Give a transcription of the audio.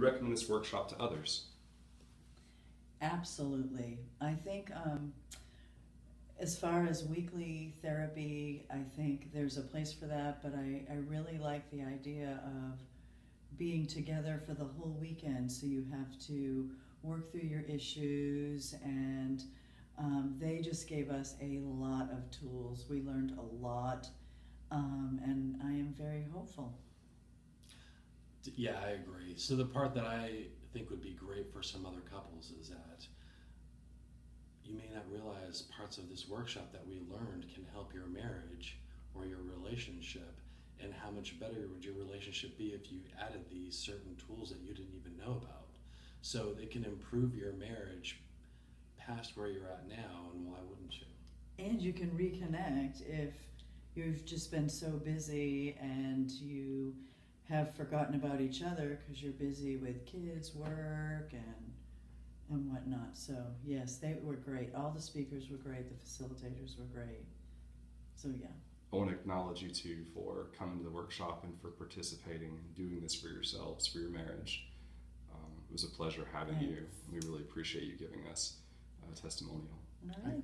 recommend this workshop to others? Absolutely. I think as far as weekly therapy, I think there's a place for that, but I really like the idea of being together for the whole weekend, so you have to work through your issues, and they just gave us a lot of tools. We learned a lot, and I am very hopeful. Yeah, I agree. So the part that I think would be great for some other couples is that you may not realize parts of this workshop that we learned can help your marriage or your relationship, and how much better would your relationship be if you added these certain tools that you didn't even know about. So they can improve your marriage past where you're at now, and why wouldn't you? And you can reconnect if you've just been so busy and you have forgotten about each other because you're busy with kids, work, and whatnot. So yes, they were great. All the speakers were great. The facilitators were great. So yeah. I want to acknowledge you two for coming to the workshop and for participating and doing this for yourselves, for your marriage. It was a pleasure having you. We really appreciate you giving us a testimonial. All right.